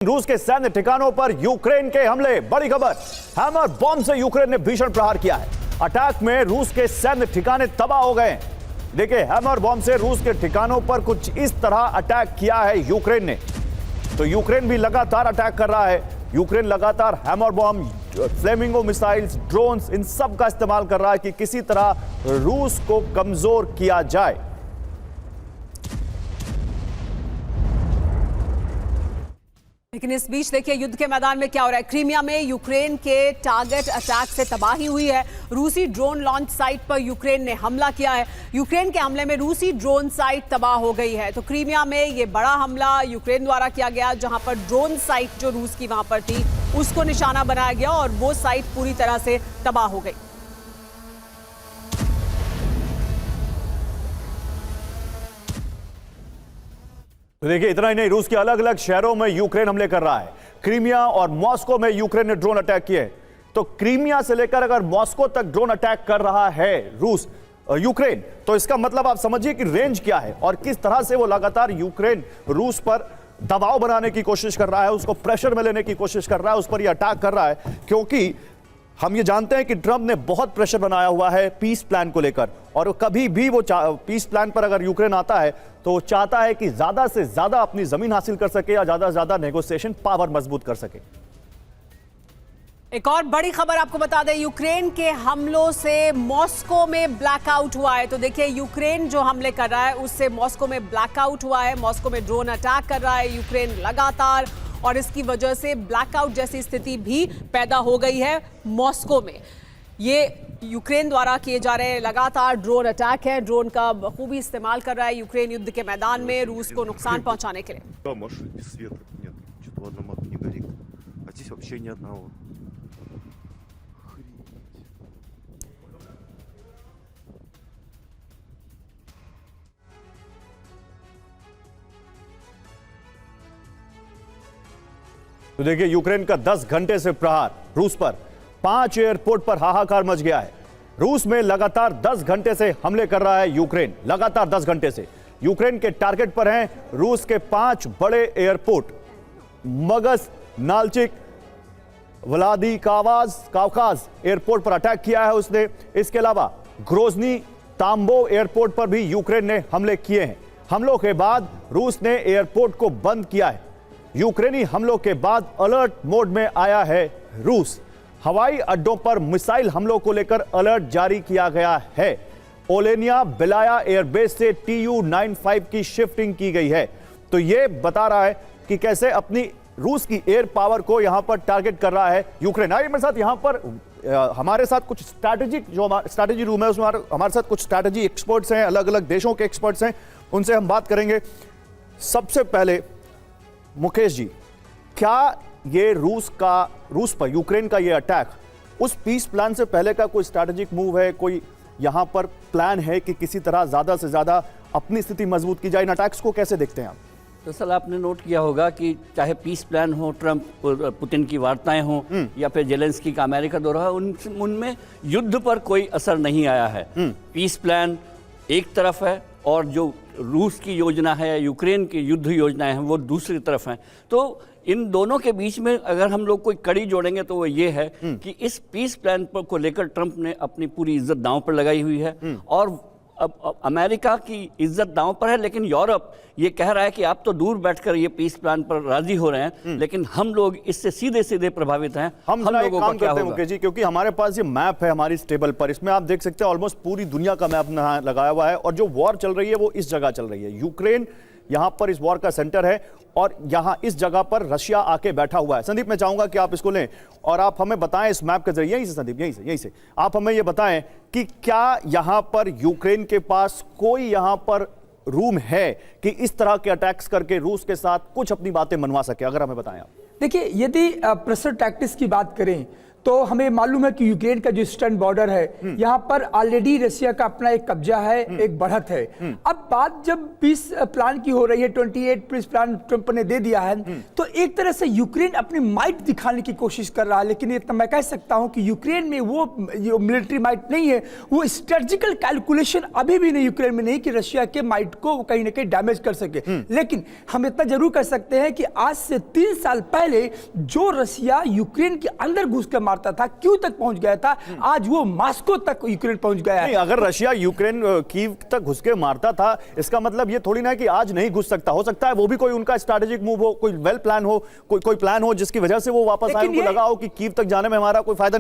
रूस के सैन्य ठिकानों पर यूक्रेन के हमले। बड़ी खबर, हैमर बॉम्ब से यूक्रेन ने भीषण प्रहार किया है। अटैक में रूस के सैन्य ठिकाने तबाह हो गए। देखिए, हैमर बॉम्ब से रूस के ठिकानों पर कुछ इस तरह अटैक किया है यूक्रेन ने। तो यूक्रेन भी लगातार अटैक कर रहा है। यूक्रेन लगातार hammer bomb, flamingo missiles, drones, इन सब का इस्तेमाल कर रहा है कि किसी तरह रूस को कमजोर किया जाए। लेकिन इस बीच देखिए युद्ध के मैदान में क्या हो रहा है। क्रीमिया में यूक्रेन के टारगेट अटैक से तबाही हुई है। रूसी ड्रोन लॉन्च साइट पर यूक्रेन ने हमला किया है। यूक्रेन के हमले में रूसी ड्रोन साइट तबाह हो गई है। तो क्रीमिया में ये बड़ा हमला यूक्रेन द्वारा किया गया, जहां पर ड्रोन साइट जो रूस की वहां पर थी उसको निशाना बनाया गया और वो साइट पूरी तरह से तबाह हो गई। तो देखिए, इतना ही नहीं, रूस के अलग अलग शहरों में यूक्रेन हमले कर रहा है। क्रीमिया और मॉस्को में यूक्रेन ने ड्रोन अटैक किए। तो क्रीमिया से लेकर अगर मॉस्को तक ड्रोन अटैक कर रहा है यूक्रेन, तो इसका मतलब आप समझिए कि रेंज क्या है और किस तरह से वो लगातार यूक्रेन रूस पर दबाव बनाने की कोशिश कर रहा है, उसको प्रेशर में लेने की कोशिश कर रहा है, उस पर ये अटैक कर रहा है। क्योंकि हम ये जानते हैं कि ट्रंप ने बहुत प्रेशर बनाया हुआ है पीस प्लान को लेकर, और कभी भी वो पीस प्लान पर अगर यूक्रेन आता है तो वो चाहता है कि ज्यादा से ज्यादा अपनी जमीन हासिल कर सके या ज्यादा से ज्यादा नेगोशिएशन पावर मजबूत कर सके। एक और बड़ी खबर आपको बता दें, यूक्रेन के हमलों से मॉस्को में ब्लैकआउट हुआ है। तो देखिए, यूक्रेन जो हमले कर रहा है उससे मॉस्को में ब्लैकआउट हुआ है। मॉस्को में ड्रोन अटैक कर रहा है यूक्रेन लगातार, और इसकी वजह से ब्लैकआउट जैसी स्थिति भी पैदा हो गई है मॉस्को में। ये यूक्रेन द्वारा किए जा रहे लगातार ड्रोन अटैक है। ड्रोन का बखूबी इस्तेमाल कर रहा है यूक्रेन युद्ध के मैदान में रूस को नुकसान पहुंचाने के लिए। तो देखिए, यूक्रेन का 10 घंटे से प्रहार रूस पर। 5 एयरपोर्ट पर हाहाकार मच गया है। रूस में लगातार 10 घंटे से हमले कर रहा है यूक्रेन। लगातार 10 घंटे से यूक्रेन के टारगेट पर हैं रूस के 5 बड़े एयरपोर्ट। मगस, नाल्चिक, व्लादिकावाज एयरपोर्ट पर अटैक किया है उसने। इसके अलावा ग्रोजनी, तांबो एयरपोर्ट पर भी यूक्रेन ने हमले किए हैं। हमलों के बाद रूस ने एयरपोर्ट को बंद किया है। यूक्रेनी हमलों के बाद अलर्ट मोड में आया है रूस। हवाई अड्डों पर मिसाइल हमलों को लेकर अलर्ट जारी किया गया है। ओलेनिया बेलाया एयरबेस से Tu-95 की शिफ्टिंग की गई है। तो यह बता रहा है कि कैसे अपनी रूस की एयर पावर को यहां पर टारगेट कर रहा है यूक्रेन। आइए मेरे साथ, यहां पर हमारे साथ कुछ स्ट्रैटेजी रूम है, उसमें हमारे साथ कुछ स्ट्रैटेजी एक्सपर्ट्स हैं, अलग अलग देशों के एक्सपर्ट्स हैं, उनसे हम बात करेंगे। सबसे पहले मुकेश जी, क्या ये रूस पर यूक्रेन का ये अटैक उस पीस प्लान से पहले का कोई स्ट्रैटेजिक मूव है? कोई यहां पर प्लान है कि किसी तरह ज्यादा से ज्यादा अपनी स्थिति मजबूत की जाए? इन अटैक्स को कैसे देखते हैं आप? दरअसल आपने नोट किया होगा कि चाहे पीस प्लान हो, ट्रंप पुतिन की वार्ताएं हो, या फिर जेलेंस्की का अमेरिका दौरा हो, उनमें युद्ध पर कोई असर नहीं आया है। पीस प्लान एक तरफ है और जो रूस की योजना है, यूक्रेन की युद्ध योजनाएं हैं, वो दूसरी तरफ हैं। तो इन दोनों के बीच में अगर हम लोग कोई कड़ी जोड़ेंगे तो वो ये है कि इस पीस प्लान पर को लेकर ट्रंप ने अपनी पूरी इज्जत दांव पर लगाई हुई है। और अब अमेरिका की इज्जत दांव पर है, लेकिन यूरोप ये कह रहा है कि आप तो दूर बैठकर ये पीस प्लान पर राजी हो रहे हैं, लेकिन हम लोग इससे सीधे सीधे प्रभावित हैं। हम लोगों का क्या होगा? मुकेश जी, क्योंकि हमारे पास ये मैप है हमारी टेबल पर, इसमें आप देख सकते हैं ऑलमोस्ट पूरी दुनिया का मैप लगाया हुआ है, और जो वॉर चल रही है वो इस जगह चल रही है। यूक्रेन यहां पर इस वॉर का सेंटर है, और यहां इस जगह पर रशिया आके बैठा हुआ है। संदीप, मैं चाहूंगा कि आप इसको लें और आप हमें बताएं इस मैप के जरिए। यहीं से संदीप, यहीं से आप हमें यह बताएं कि क्या यहां पर यूक्रेन के पास कोई यहां पर रूम है कि इस तरह के अटैक्स करके रूस के साथ कुछ अपनी बातें मनवा सके? अगर हमें बताएं आप। देखिए, यदि प्रेशर टैक्टिक्स की बात करें तो हमें मालूम है कि यूक्रेन का जो ईस्टर्न बॉर्डर है, यहाँ पर ऑलरेडी रशिया का अपना एक कब्जा है, एक बढ़त है। अब बात जब पीस प्लान की हो रही है, 28 पीस प्लान ट्रंप ने दे दिया है, तो एक तरह से यूक्रेन अपनी माइट दिखाने की कोशिश कर रहा है। लेकिन इतना मैं कह सकता हूं कि यूक्रेन में वो जो मिलिट्री माइट नहीं है, वो स्ट्रेटेजिकल कैलकुलेशन अभी भी नहीं यूक्रेन में नहीं कि रशिया के माइट को कहीं ना कहीं डैमेज कर सके। लेकिन हम इतना जरूर कर सकते हैं कि आज से 3 साल पहले जो रशिया यूक्रेन के अंदर घुस कर मारता था, क्यों तक पहुंच गया था, आज वो मॉस्को तक यूक्रेन पहुंच गया है। अगर रशिया यूक्रेन कीव तक घुस के मारता था, इसका मतलब ये थोड़ी ना कि आज नहीं घुस सकता। हो सकता है वो भी कोई उनका स्ट्रैटेजिक मूव हो, कोई वेल प्लान हो, कोई प्लान हो जिसकी वजह से वो वापस आए, उनको लगा हो कि कीव तक जाने में हमारा कोई फायदा